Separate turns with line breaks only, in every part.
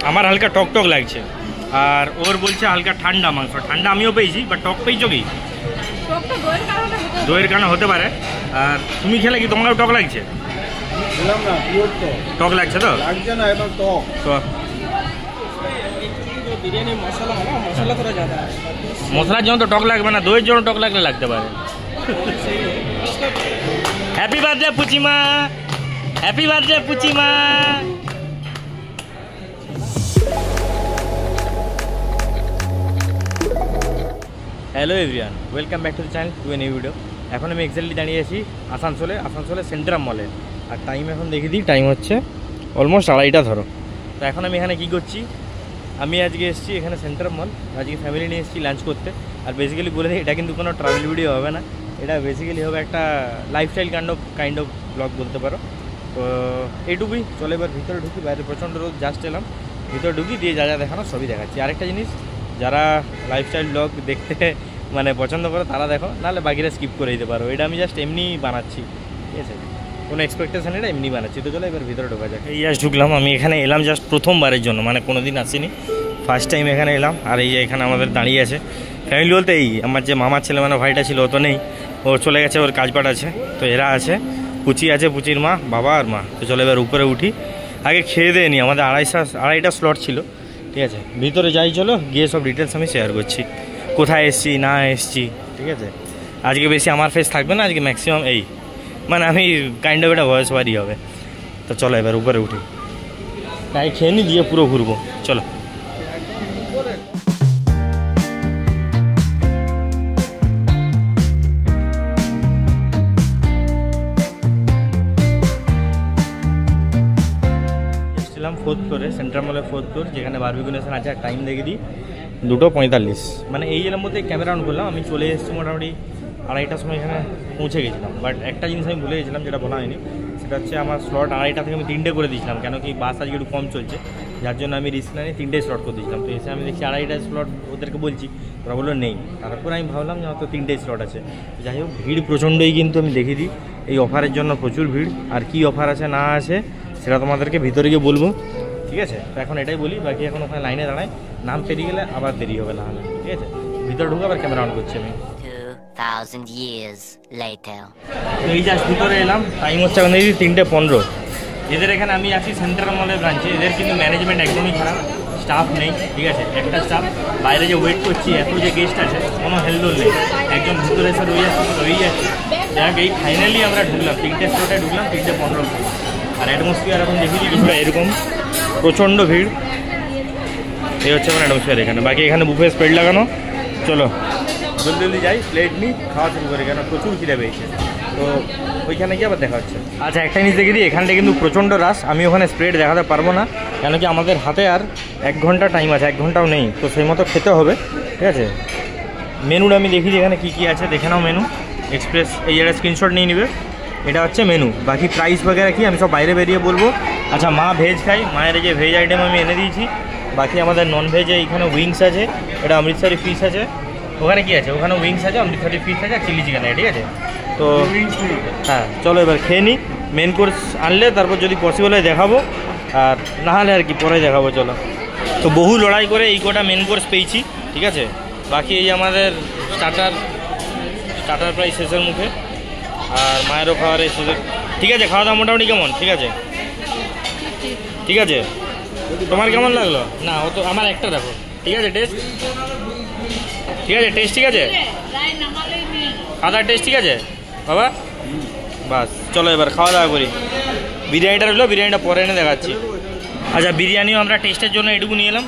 আমার হালকা টক টক লাগছে, আর ওর বলছে হালকা ঠান্ডা মাংস। ঠান্ডা আমিও পেয়েছি, বাট টক পেয়েছো কি? দইয়ের কারণে হতে পারে। আর তুমি খেলে কি তোমারও টক লাগছে? টক লাগছে তো? মশলার জন্য তো টক লাগবে না, দইয়ের জন্য টক লাগলে লাগতে পারে। Happy birthday Puchima, happy birthday Puchima. Hello everyone, welcome back to the channel to a new video. এখন আমি এক্স্যাক্টলি দাঁড়িয়ে আছি আসানসোলে সেন্ট্রাম মলে। আর টাইম এখন দেখিয়ে দিই, টাইম হচ্ছে অলমোস্ট 2:30 ধরো। তো এখন আমি এখানে কী করছি, আমি আজকে এসেছি এখানে সেন্ট্রাম মল, আজকে ফ্যামিলি নিয়ে এসেছি লাঞ্চ করতে। আর বেসিক্যালি বলে দিই, এটা কিন্তু কোনো ট্রাভেল ভিডিও হবে না, এটা বেসিক্যালি হবে একটা লাইফস্টাইল কাইন্ড অফ ব্লগ বলতে পারো। তো এইটুকুই, চলে এবার ভিতরে ঢুকি। বাইরে প্রচণ্ড রোদ, জাস্ট এলাম, ভিতরে ঢুকি দিয়ে যা যা দেখানো সবই দেখাচ্ছি। আরেকটা জিনিস, যারা লাইফস্টাইল ব্লগ দেখতে মানে পছন্দ করো তারা দেখো, নাহলে বাকিরা স্কিপ করে দিতে পারো। এটা আমি জাস্ট এমনি বানাচ্ছি, ঠিক আছে, কোনো এক্সপেকটেশন এটা এমনি বানাচ্ছি। তো চলো এবার ভিতরে ঢোকা যাক। এই জাস্ট ঢুকলাম, আমি এখানে এলাম জাস্ট প্রথমবারের জন্য, মানে কোনো দিন আসিনি, ফার্স্ট টাইম এখানে এলাম। আর এই যে এখানে আমাদের দাঁড়িয়ে আছে ফ্যামিলি বলতে এই আমার যে মামার ছেলে মানে ভাইটা ছিল, ও তো নেই, ও চলে গেছে, ওর কাজপাট আছে। তো এরা আছে, পুচি আছে, পুচির মা, বাবা আর মা। তো চলো এবার উপরে উঠি, আগে খেয়ে দিয়ে নি, আমাদের 2:30টা স্লট ছিল, ঠিক আছে। ভিতরে যাই, চলো গিয়ে সব ডিটেলস আমি শেয়ার করছি, কোথায় এসছি না এসছি, ঠিক আছে। আজকে বেশি আমার ফেস থাকবে না, আজকে ম্যাক্সিমাম এই মানে আমি কাইন্ড অফ একটা ভয়েস ওভারই হবে। তো চলো এবার উপরে উঠি, তাই খেয়ে নি দিয়ে পুরো ঘুরবো, চলো। ফোর্থ ফ্লোরে, সেন্ট্রাল মলের ফোর্থ ফ্লোর, যেখানে বারবিকিউ নেশন আছে। আর টাইম দেখে দিই 2:45, মানে এই জেলার মধ্যে ক্যামেরা অন করলাম। আমি চলে এসেছি মোটামুটি 2:30টার সময় এখানে পৌঁছে গেছিলাম। বাট একটা জিনিস আমি ভুলে গেছিলাম, যেটা বলা হয়নি, সেটা হচ্ছে আমার স্লট 2:30 থেকে আমি 3টে করে দিয়েছিলাম, কেন কি বাস আজকে একটু কম চলছে, যার জন্য আমি রিস্ক না নিয়ে 3টে স্লট করে দিয়েছিলাম। তো এসে আমি দেখছি 2:30টার স্লট ওদেরকে বলছি, ওরা বললো নেই। তারপর আমি ভাবলাম যে হয়তো 3টে স্লট আছে। যাই হোক, ভিড় প্রচণ্ডই, কিন্তু আমি দেখিয়ে দিই এই অফারের জন্য প্রচুর ভিড়। আর কি অফার আছে না আছে সেটা তোমাদেরকে ভিতরে গিয়ে বলবো, ঠিক আছে। তো এখন এটাই বলি, বাকি এখন ওখানে লাইনে দাঁড়াই, নাম পেরিয়ে গেলে আবার দেরি হবে না হলে, ঠিক আছে। ভিতরে ঢুকে আবার ক্যামেরা অন করছি আমি।
2000 years later,
তো এই জাস্ট ভিতরে এলাম, টাইম হচ্ছে এখন দেখি 3:15। এদের এখানে আমি আছি সেন্ট্রাল মলের ব্রাঞ্চে। এদের কিন্তু ম্যানেজমেন্ট একদমই খারাপ, স্টাফ নেই, ঠিক আছে। একটা স্টাফ বাইরে যে ওয়েট করছি, এত যে গেস্ট আছে, কোনো হেলদোল নেই, একজন ভিতরে এসে রয়ে যাচ্ছে। যাক, এই ফাইনালি আমরা ঢুকলাম, 3টে স্লটে ঢুকলাম, 3:15। আর অ্যাটমসফিয়ার এখন দেখি কিছুটা এরকম, প্রচণ্ড ভিড়। এই হচ্ছে আমার অ্যাটমসফিয়ার এখানে। বাকি এখানে বুফে স্প্রেড লাগানো, চলো জলদি জলদি যাই, প্লেট নিই, খাওয়া শুরু করি, কেন প্রচুর খিদে পেয়েছে। তো ওইখানে গিয়ে আবার দেখা হচ্ছে। আচ্ছা, একটা জিনিস দেখে দিই, এখানটা কিন্তু প্রচণ্ড রাশ। আমি ওখানে স্প্রেড দেখাতে পারবো না, কেন কি আমাদের হাতে আর 1 ঘন্টা টাইম আছে, 1 ঘন্টাও নেই। তো সেই মতো খেতে হবে, ঠিক আছে। মেনুটা আমি দেখি এখানে কী কী আছে, দেখে নাও মেনু এক্সপ্রেস। এই জায়গায় স্ক্রিনশট নিয়ে নেবে, এটা হচ্ছে মেনু। বাকি প্রাইস বগেরা কি আমি সব বাইরে বেরিয়ে বলবো। আচ্ছা, মা ভেজ খাই, মায়ের যে ভেজ আইটেম আমি এনে দিয়েছি। বাকি আমাদের নন ভেজে এইখানে উইংস আছে, এটা অমৃতসরি ফিশ আছে। ওখানে কি আছে, ওখানে উইংস আছে, অমৃতসরি ফিশ আছে, আর চিলি চিকেন আছে, ঠিক আছে। তো হ্যাঁ, চলো এবার খেয়ে নিই। মেন কোর্স আনলে তারপর যদি পসিবল হয় দেখাবো, আর না হলে আর কি পরে দেখাবো, চলো। তো বহু লড়াই করে এই কটা মেন কোর্স পেয়েছি, ঠিক আছে। বাকি এই আমাদের স্টার্টার প্রায় শেষের মুখে, আর মায়েরও খাওয়ার এসেছে, ঠিক আছে। খাওয়া দাওয়া মোটামুটি কেমন, ঠিক আছে, ঠিক আছে। তোমার কেমন লাগলো? না, ও তো আমার একটা দেখো, ঠিক আছে, টেস্ট ঠিক আছে, টেস্ট ঠিক আছে, খাওয়া দাওয়ার টেস্ট ঠিক আছে বাবা। বাস, চলো এবার খাওয়া দাওয়া করি। বিরিয়ানিটা রইলো, বিরিয়ানিটা পরে এনে দেখাচ্ছি। আচ্ছা, বিরিয়ানিও আমরা টেস্টের জন্য এটুকু নিয়ে এলাম।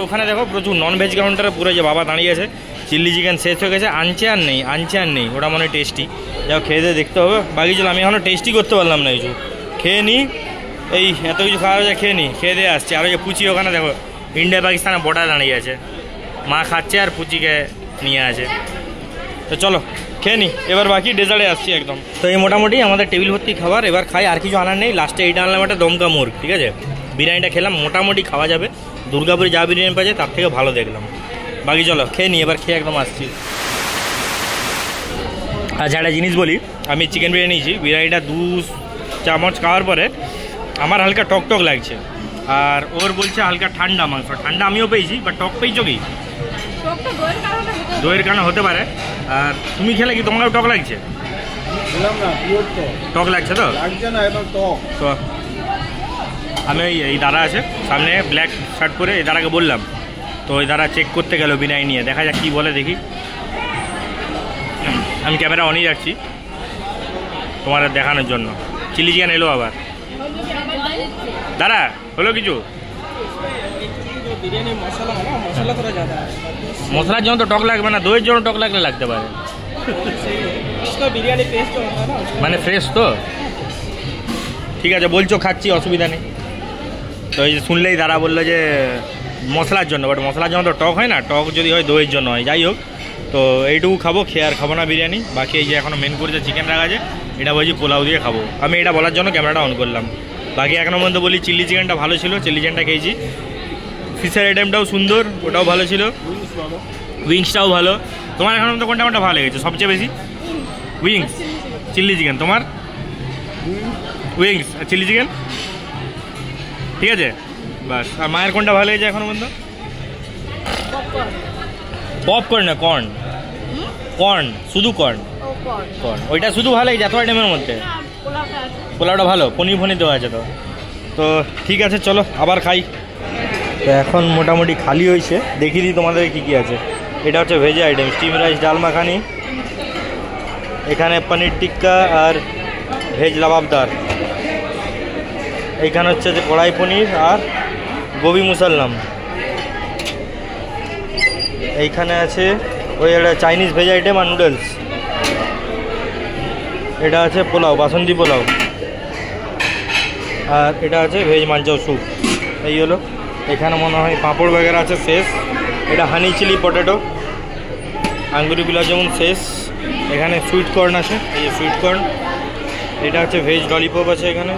ওখানে দেখো প্রচুর নন ভেজ কাউন্টারে পুরো যে বাবা দাঁড়িয়ে আছে, চিলি চিকেন শেষ হয়ে গেছে, আনছে আর নেই, ওটা মনে হয় টেস্টি। যাও, খেয়ে দিয়ে দেখতে হবে। বাকি চলো, আমি এখনও টেস্টই করতে পারলাম না কিছু, খেয়ে নিই। এই এত কিছু খাওয়া হয়েছে, খেয়ে দিয়ে আসছে। আর ওই যে পুচি ওখানে দেখো ইন্ডিয়া পাকিস্তানের বর্ডার দাঁড়িয়ে আছে, মা খাচ্ছে আর পুচিকে নিয়ে আছে। তো চলো খেয়ে নিই, এবার বাকি ডেজার্টে আসছি একদম। তো এই মোটামুটি আমাদের টেবিল ভর্তি খাবার, এবার খাই, আর কিছু আনার নেই। লাস্টে এইটা আনলাম, একটা দমকা মুরগ, ঠিক আছে। বিরিয়ানিটা খেলাম, মোটামুটি খাওয়া যাবে, দুর্গাপুরে যা বিরিয়ানি পাচ্ছে তার থেকে ভালো দেখলাম। বাকি চলো খেয়ে নিই, এবার খেয়ে একদম আসছি। আচ্ছা, একটা জিনিস বলি, আমি চিকেন বিরিয়ানি নিয়েছি, বিরিয়ানিটা 2 চামচ খাওয়ার পরে আমার হালকা টক টক লাগছে। আর ওর বলছে হালকা ঠান্ডা মাংস। ঠান্ডা আমিও পেয়েছি, বাট টক পেয়েছো কি? দইয়ের কারণে হতে পারে। আর তুমি খেলে কি তোমারও টক লাগছে? টক লাগছে তো? তো আমি এই দাদা আছে সামনে ব্ল্যাক শার্ট পরে, এই দাদাকে বললাম, তো ওই দাদা চেক করতে গেল বিরিয়ানি নিয়ে। দেখা যাক কী বলে, দেখি। আমি ক্যামেরা অনই রাখছি তোমার দেখানোর জন্য। চিলি চিকেন এলো আবার। দাদা হলো কিছু? মশলার জন্য তো টক লাগবে না, দইয়ের জন্য টক লাগলে লাগতে পারে। মানে ফ্রেশ তো? ঠিক আছে বলছো, খাচ্ছি, অসুবিধা নেই। তো এই শুনলেই দাদা বললো যে মশলার জন্য, বাট মশলার জন্য তো টক হয় না, টক যদি হয় দইয়ের জন্য হয়। যাই হোক, তো এইটুকু খাবো, খেয়ে আর খাবো না বিরিয়ানি। বাকি এই যে এখনও মেন করে যে চিকেন রাখা আছে, এটা বলছি পোলাও দিয়ে খাবো। আমি এটা বলার জন্য ক্যামেরাটা অন করলাম। বাকি এখনো পর্যন্ত বলি চিলি চিকেনটা ভালো ছিল, চিলি চিকেনটা খেয়েছি। ফিশের আইটেমটাও সুন্দর, ওটাও ভালো ছিল। উইংসটাও ভালো। তোমার এখন পর্যন্ত কোনটা কোনটা ভালো লেগেছে সবচেয়ে বেশি? Wings, chilli chicken. তোমার? উইংস আর চিলি চিকেন, ঠিক আছে বাস। আর মায়ের কোনটা ভালো লেগেছে এখনো পর্যন্ত? পপকর্ন না কর্ন? কর্ন, শুধু কর্ন। কর্ন ওইটা শুধু ভালো লেগেছে এত আইটেমের মধ্যে? পোলাওটা ভালো, পনির ফনির দেওয়া আছে তো। তো ঠিক আছে চলো আবার খাই। তো এখন মোটামুটি খালি হয়েছে, দেখিয়ে দিই তোমাদের কী কী আছে। এটা হচ্ছে ভেজ আইটেম, স্টিম রাইস, ডাল মাখানি, এখানে পনির টিক্কা আর ভেজ লাবাবদার। এইখানে হচ্ছে যে কড়াই পনির আর গোবি মুসাল্লাম। এইখানে আছে ওই একটা চাইনিজ ভেজ আইটেম আর নুডলস। এটা আছে পোলাও, বাসন্তী পোলাও। আর এটা আছে ভেজ মাঞ্চাও স্যুপ। এই হলো। এখানে মনে হয় পাঁপড় বগেরা আছে শেষ। এটা honey chilli potato, angoori gulab jamun শেষ। এখানে সুইট কর্ন আছে, এই যে সুইট কর্ন। এটা হচ্ছে ভেজ ললিপপ আছে এখানে।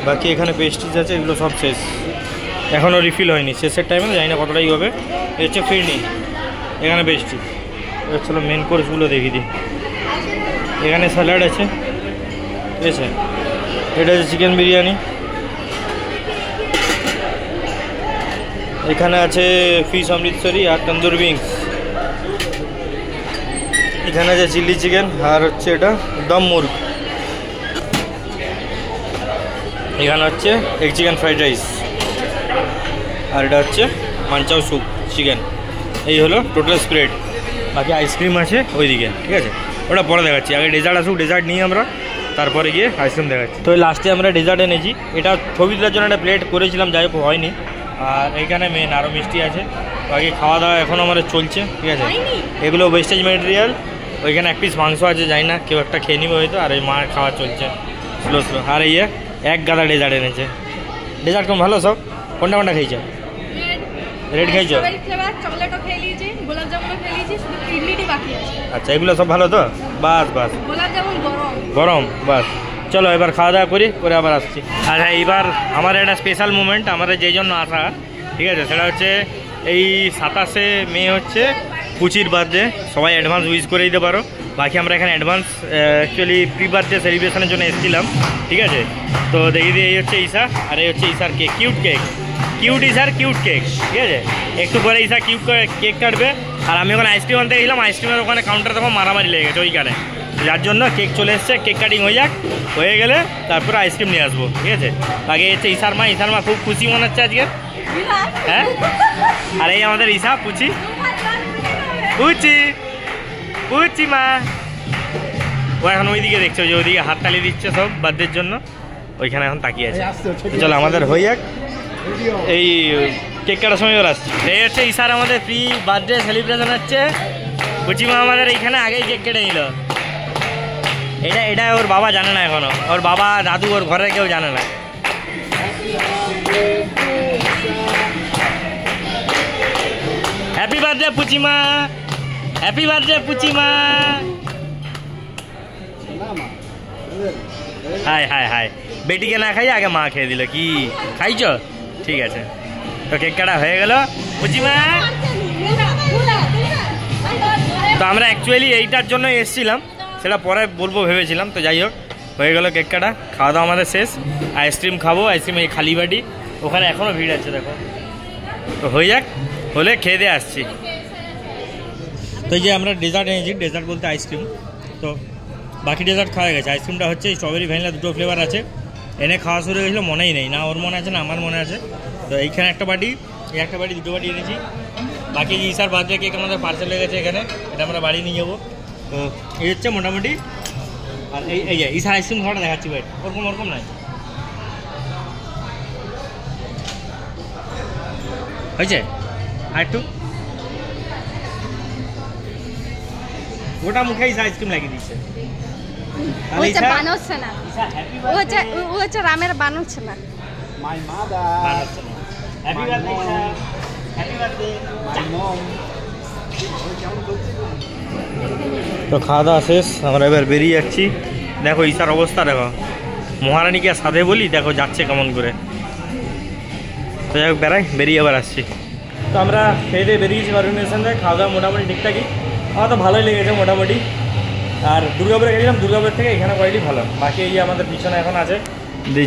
বাকি এখানে পেস্ট্রিজ আছে, এগুলো সব শেষ, এখনও রিফিল হয়নি। শেষের টাইমে জানি না কতটাই হবে। এটা হচ্ছে ফিরনি, এখানে পেস্ট্রি। এটা চলো মেন কোর্সগুলো দেখিয়ে দিই। এখানে স্যালাড আছে, ঠিক আছে। এটা হচ্ছে চিকেন বিরিয়ানি। এখানে আছে ফিশ অমৃতসরি আর তন্দুর উইংস। এখানে আছে চিলি চিকেন আর হচ্ছে এটা দম মুর্গ। এখানে হচ্ছে এগ চিকেন ফ্রাইড রাইস আর এটা হচ্ছে মাঞ্চাও স্যুপ চিকেন। এই হলো টোটাল স্প্রেড। বাকি আইসক্রিম আছে ওইদিকে, ঠিক আছে, ওটা পরে দেখাচ্ছি। আগে ডেজার্ট আসুক, ডেজার্ট নিয়ে আমরা তারপরে গিয়ে আইসক্রিম দেখাচ্ছি। তো লাস্টে আমরা ডেজার্ট এনেছি। এটা ছবি তোলার জন্য একটা প্লেট করেছিলাম, যাই হোক হয়নি। আর এইখানে মেন আরও মিষ্টি আছে। বাকি খাওয়া দাওয়া এখন আমাদের চলছে, ঠিক আছে। এগুলো ওয়েস্টেজ ম্যাটেরিয়াল। ওইখানে এক পিস মাংস আছে, যাই না কেউ একটা খেয়ে নিবে হয়তো। আর এই মার খাওয়া চলছে স্লো স্লো। আর এই এক গাদা ডেজার্ট এনেছে। ডেজার্ট কম ভালো সব? কোনটা কোনটা খেয়েছ? রেড খেয়েছ? আচ্ছা এগুলো সব ভালো তো? বাস বাস, গরম বাস। চলো এবার খাওয়া দাওয়া করি, করে আবার আসছি। আর হ্যাঁ, এইবার আমার একটা স্পেশাল মুমেন্ট, আমাদের যেই জন্য আসা, ঠিক আছে, সেটা হচ্ছে এই 27শে মে হচ্ছে পুচির বার্থডে। সবাই অ্যাডভান্স উইশ করে দিতে পারো। বাকি আমরা এখানে অ্যাডভান্স অ্যাকচুয়ালি প্রি বার্থডে সেলিব্রেশনের জন্য এসেছিলাম, ঠিক আছে। তো দেখি দিয়ে এই হচ্ছে ঈশা, আর এই হচ্ছে ঈশার কেক, কিউট কেক, কিউট ঈশার কিউট কেক, ঠিক আছে। একটু পরে ঈশা কিউট করে কেক কাটবে। আর আমি ওখানে আইসক্রিম আনতে গেছিলাম, আইসক্রিমের ওখানে কাউন্টারে তখন মারামারি লেগে গেছে ওইখানে, যার জন্য কেক চলে এসছে। কেক কাটিং হয়ে যাক, হয়ে গেলে তারপরে আইসক্রিম নিয়ে আসবো, ঠিক আছে। আগে হচ্ছে ঈশার মা, ঈশার মা খুব খুশি মনে হচ্ছে আজকে, হ্যাঁ। আর এই আমাদের ঈশা, পুচি, পুচি, পুচি মা। ও এখন ওইদিকে দেখছো, যে ওইদিকে হাততালি দিচ্ছে সব বার্থডের জন্য, ওইখানে এখন তাকিয়ে আছে। চলো আমাদের হয়ে যাক, এই কেক কাটার সময় ওর আসছে। এই হচ্ছে ঈশার আমাদের প্রি বার্থডে সেলিব্রেশন হচ্ছে। পুচিমা আমাদের এইখানে আগেই কেক কেটে নিল। এটা ওর বাবা জানে না এখনো, ওর বাবা দাদু ওর ঘরে কেউ জানে না। Happy birthday Puchima, happy birthday Puchima. Hi hi hi, বেটিকে না খাই আগে মা খেয়ে দিল। কি খাইছ? ঠিক আছে, তো কেক কাটা হয়ে গেল পুচিমা। তো আমরা অ্যাকচুয়ালি এইটার জন্য এসেছিলাম, সেটা পরে বলবো ভেবেছিলাম। তো যাই হোক, হয়ে গেল কেক কাটা, খাওয়া দাওয়া আমাদের শেষ। আইসক্রিম খাবো, আইসক্রিম এই খালি বাটি। ওখানে এখনও ভিড় আছে দেখো। তো হয়ে যাক, হলে খেয়ে দিয়ে আসছি। তো এই যে আমরা ডেজার্ট এনেছি, ডেজার্ট বলতে আইসক্রিম। তো বাকি ডেজার্ট খাওয়া গেছে, আইসক্রিমটা হচ্ছে স্ট্রবেরি ভ্যানিলা দুটো ফ্লেভার আছে। এনে খাওয়া শুরু হয়েছিল, মনেই নেই, না ওর মনে আছে না আমার মনে আছে। তো এইখানে একটা বাটি, এই একটা বাটি, দুটো বাটি এনেছি। বাকি ইসার বার্থডে কেক আমাদের পার্সেল হয়ে গেছে এখানে, এটা আমরা বাড়ি নিয়ে যাবো। তো এই হচ্ছে মোটামুটি। আর এই যে ইসার আইসক্রিম খাওয়াটা দেখাচ্ছি ভাই, ওরকম ওরকম নাই হয়েছে। আর একটু গোটা মুখে ইসা আইসক্রিম লাগিয়ে দিচ্ছে।
বানাচ্ছে না, ও হচ্ছে রামের বানাচ্ছে না।
হ্যাপি বার্থডে ইসা, হ্যাপি বার্থডে। তো খাওয়া দাওয়া শেষ, আমরা এবার বেরিয়ে যাচ্ছি। দেখো ইসার অবস্থা দেখো, মহারানীকে আর সাথে বলি, দেখো যাচ্ছে কেমন করে। তো যাই হোক বেড়াই, বেরিয়ে আবার আসছি। তো আমরা খেয়ে দিয়ে বেরিয়েছি অর্গানাইজেশন থেকে। খাওয়া দাওয়া মোটামুটি ঠিকঠাকই, আমার তো ভালোই লেগেছে মোটামুটি। আর দুর্গাপুরে গেছিলাম, দুর্গাপুর থেকে এখানে কোয়ালিটি ভালো। বাকি এই যে আমাদের পিছনে এখন আছে,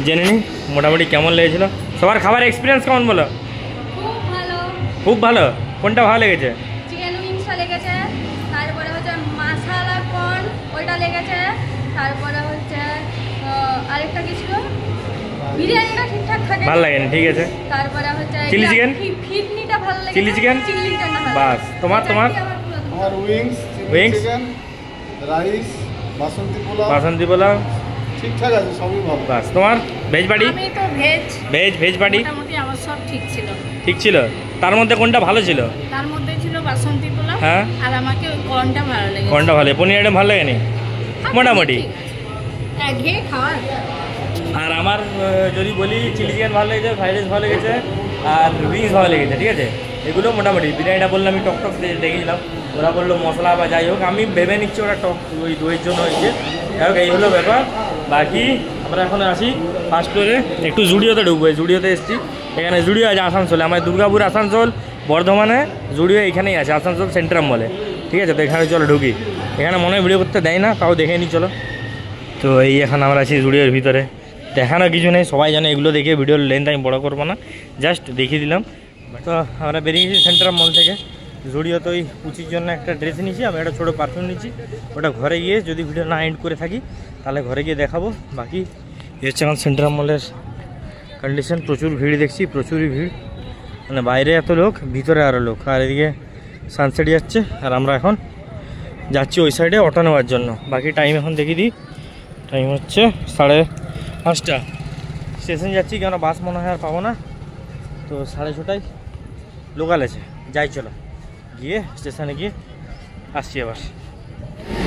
জেনে নিই মোটামুটি কেমন লেগেছিলো। সবার খাবার এক্সপিরিয়েন্স কেমন বলো?
খুব ভালো,
খুব ভালো। কোনটা ভালো লেগেছে?
চিকেন উইংসটা লেগেছে, তারপরে হচ্ছে মশলা কর্ন ওইটা লেগেছে, তারপরে হচ্ছে আরেকটা কি ছিল, বিরিয়ানিটা ঠিকঠাক থাকে,
ভালো লাগেনি, ঠিক আছে।
তারপরে হচ্ছে
চিলি চিকেন,
ফিটনিটা ভালো লেগেছে,
চিলি চিকেন,
চিলিটা না ভালো।
বাস। তোমার
আমার উইংস,
Wings?
চিকেন, রাইস,
বাসন্তী পোলাও
ঠিকঠাক আছে, সবই ভালো।
বাস। তোমার ভেজ বাড়ি?
আমি তো ভেজ
ভেজ বাড়ি
মোটামুটি আমার সব ঠিক ছিল।
ঠিক ছিল। তার মধ্যে কোনটা ভালো ছিল?
তার মধ্যে ছিল বাসন্তী পোলাও,
হ্যাঁ,
আর আমাকে ওই কর্নটা ভালো লেগেছে।
কোনটা ভালো? পনির আইটেম ভালো লাগেনি মোটামুটি।
ঘে খাওয়ার।
আর আমার যদি বলি, চিলি চিকেন ভালো লেগেছে, ফ্রাইড রাইস ভালো লেগেছে, আর উইংস ভালো লেগেছে, ঠিক আছে। এগুলো মোটামুটি। বিরিয়ানিটা বললাম আমি টক টক দেখেছিলাম, ওরা বললো মশলা বা যাই হোক, আমি ভেবে নিচ্ছি ওরা টক ওই দইয়ের জন্য হয়েছে। যাই হোক এই হলো ব্যাপার। বাকি আমরা এখন আসি ফার্স্ট ফ্লোরে, একটু জুডিওতে ঢুকবো। জুডিওতে এসেছি, এখানে জুডিও আছে আসানসোলে, আমার দুর্গাপুর আসানসোল বর্ধমানে জুডিও এখানেই আছে, আসানসোল সেন্ট্রাম মলে, ঠিক আছে। তো এখানে চলো ঢুকি। এখানে মনে হয় ভিডিও করতে দেয় না, তাও দেখে নিই চলো। তো এই এখন আমরা আছি জুডিওর ভিতরে। দেখানো কিছু নেই, সবাই জানে এগুলো দেখে ভিডিওর লেন্থ আমি বড়ো করবো না, জাস্ট দেখিয়ে দিলাম। তো আমরা বেরিয়ে গেছি সেন্ট্রাম মল থেকে। জুডিও তো ওই পুচির জন্য একটা ড্রেস নিয়েছি, আমি একটা ছোটো পারফিউম নিয়েছি। ওটা ঘরে গিয়ে যদি ভিডিও না এন্ড করে থাকি তাহলে ঘরে গিয়ে দেখাবো। বাকি হচ্ছে এখন সেন্ট্রাম মলের কন্ডিশন। প্রচুর ভিড় দেখছি, প্রচুরই ভিড়, মানে বাইরে এত লোক, ভিতরে আরও লোক। আর এদিকে সানসেট যাচ্ছে, আর আমরা এখন যাচ্ছি ওই সাইডে অটো নেওয়ার জন্য। বাকি টাইম এখন দেখিয়ে দিই, টাইম হচ্ছে 5:30। স্টেশন যাচ্ছি, কেন বাস মনে হয় আর পাবো না। তো 6:30টায় লোকাল আছে, যাই চলো গিয়ে স্টেশনে গিয়ে আসছি আবার।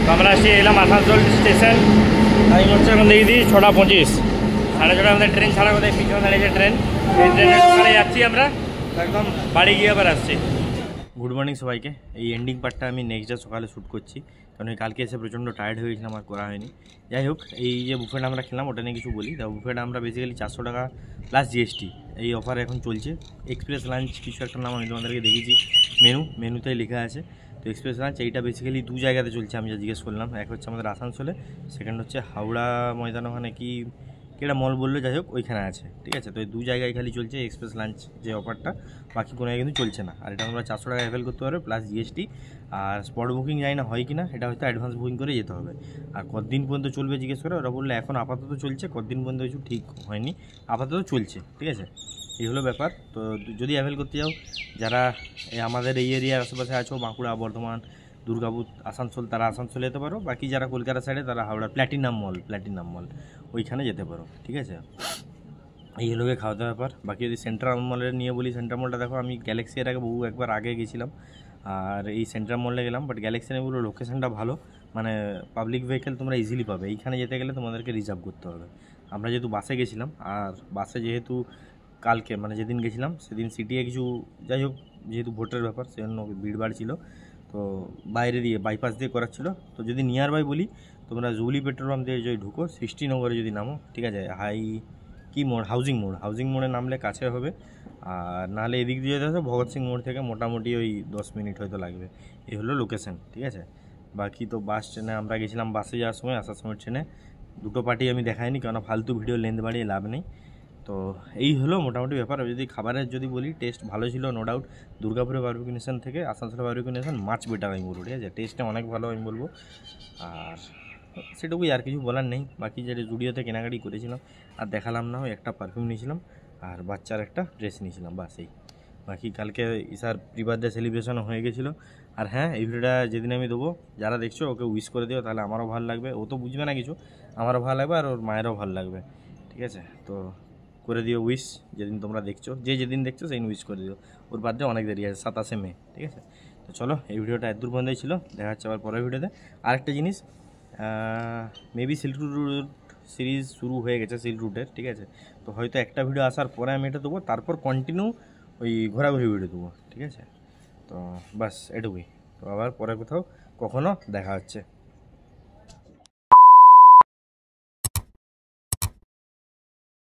তো আমরা এলাম আসানসোল স্টেশন। টাইম হচ্ছে এখন দেখিয়ে দিই 6:25। 6:30 আমাদের ট্রেন ছাড়া কোথায় পিছনে দাঁড়িয়েছে ট্রেন, এই ট্রেনে সকালে যাচ্ছি আমরা, একদম বাড়ি গিয়ে আবার আসছি। গুড মর্নিং সবাইকে। এই এন্ডিং পার্টটা আমি নেক্সট ডে সকালে শ্যুট করছি, কারণ এই কালকে এসে প্রচণ্ড টায়ার্ড হয়ে গেছিলাম, আর করা হয়নি। যাই হোক, এই যে বুফেটা আমরা খেলাম ওটা নিয়ে কিছু বলি। তা বুফেটা আমরা বেসিক্যালি 400 টাকা প্লাস জিএসটি এই অফার এখন চলছে। এক্সপ্রেস লাঞ্চ কিছু একটা নাম আমি তোমাদেরকে দেখেছি, মেনুতেই লেখা আছে। তো এক্সপ্রেস লাঞ্চ এইটা বেসিক্যালি 2 জায়গাতে চলছে, আমি যা জিজ্ঞেস করলাম। এক হচ্ছে আমাদের আসানসোলে, সেকেন্ড হচ্ছে হাওড়া ময়দান, ওখানে কি একটা মল বললো, যাই হোক ওইখানে আছে, ঠিক আছে। তো এই 2 জায়গায় খালি চলছে এক্সপ্রেস লাঞ্চ যে অফারটা, বাকি কোনো জায়গায় কিন্তু চলছে না। আর এটা আমরা 400 টাকা অ্যাভেল করতে পারবে প্লাস জিএসটি। আর স্পট বুকিং জানি না হয় কি না, এটা হয়তো অ্যাডভান্স বুকিং করে যেতে হবে। আর কতদিন পর্যন্ত চলবে জিজ্ঞেস করে, ওরা বললো এখন আপাতত চলছে, কতদিন পর্যন্ত কিছু ঠিক হয়নি, আপাতত চলছে, ঠিক আছে। এই হলো ব্যাপার। তো যদি অ্যাভেল করতে যাও, যারা আমাদের এই এরিয়ার আশেপাশে আছো, বাঁকুড়া, বর্ধমান, দুর্গাপুর, আসানসোল, তারা আসানসোলে যেতে পারো। বাকি যারা কলকাতা সাইডে তারা হাওড়া প্ল্যাটিনাম মল ওইখানে যেতে পারো, ঠিক আছে। এই হলো খাওয়া দাওয়ার ব্যাপার। বাকি যদি সেন্ট্রাল মলের নিয়ে বলি, সেন্ট্রাল মলটা দেখো, আমি গ্যালাক্সি এর আগে একবার আগে গেছিলাম, আর এই সেন্ট্রাল মলে গেলাম। বাট গ্যালাক্সি নেগুলো লোকেশনটা ভালো, মানে পাবলিক ভেহিকেল তোমরা ইজিলি পাবে। এইখানে যেতে গেলে তোমাদেরকে রিজার্ভ করতে হবে। আমরা যেহেতু বাসে গেছিলাম, আর বাসে যেহেতু কালকে মানে যেদিন গেছিলাম সেদিন সিটিয়ে কিছু, যাই হোক যেহেতু ভোটের ব্যাপার সেজন্য ভিড়ভাড় ছিল, তো বাইরে দিয়ে বাইপাস দিয়ে করাচ্ছিল। তো যদি নিয়ার বাই বলি, তোমরা জুবলি পেট্রোল পাম্প দিয়ে যদি ঢুকো, 60 নম্বরে যদি নামো, ঠিক আছে, হাউজিং মোড়ে নামলে কাছে হবে। আর নাহলে এদিক দিয়ে যেতে হবে ভগৎ সিং মোড় থেকে, মোটামুটি ওই 10 মিনিট হয়তো লাগবে। এই হলো লোকেশন, ঠিক আছে। বাকি তো বাস ট্রেনে আমরা গেছিলাম, বাসে যাওয়ার সময়, আসার সময় ট্রেনে। দুটো পার্টি আমি দেখাইনি, কেননা ফালতু ভিডিও লেন্থ বাড়িয়ে লাভ নেই। তো এই হলো মোটামুটি ব্যাপার। যদি খাবারের যদি বলি, টেস্ট ভালো ছিল নো ডাউট। দুর্গাপুরের বারবিকিউ নেশন থেকে আসানসোলের বারবিকিউ নেশন মাছ বেটার আমি বলবো, ঠিক আছে। টেস্টটা অনেক ভালো আমি বলবো। আর সেটুকুই, আর কিছু বলার নেই। বাকি যেটা জুডিওতে কেনাকাটি করেছিলাম আর দেখালাম না, ওই একটা পারফিউম নিয়েছিলাম আর বাচ্চার একটা ড্রেস নিয়েছিলাম, বাস এই। বাকি কালকে ঈশার প্রি বার্থডে সেলিব্রেশনও হয়ে গেছিলো। আর হ্যাঁ, এই ভিডিওটা যেদিন আমি দেবো, যারা দেখছো ওকে উইশ করে দিও, তাহলে আমারও ভালো লাগবে। ও তো বুঝবে না কিছু, আমারও ভালো লাগবে আর ওর মায়েরও ভালো লাগবে, ঠিক আছে। তো করে দিও উইশ, যেদিন তোমরা দেখছো, যেদিন দেখছো সেই উইশ করে দিও। ওর বার্থডে অনেক দেরি আছে, 27শে মে, ঠিক আছে। তো চলো, এই ভিডিওটা এত দূর পর্যন্তই ছিল, দেখা যাচ্ছে আবার পরের ভিডিওতে। আরেকটা জিনিস, মেবি সিল্ক রুট সিরিজ শুরু হয়ে গেছে, সিল্ক রুটের, ঠিক আছে। তো হয়তো একটা ভিডিও আসার পরে আমি এটা দেবো, তারপর কন্টিনিউ ওই ঘোরাঘুরি ভিডিও দেবো, ঠিক আছে। তো বাস এটুকুই। তো আবার পরে কোথাও কখনো দেখা হচ্ছে।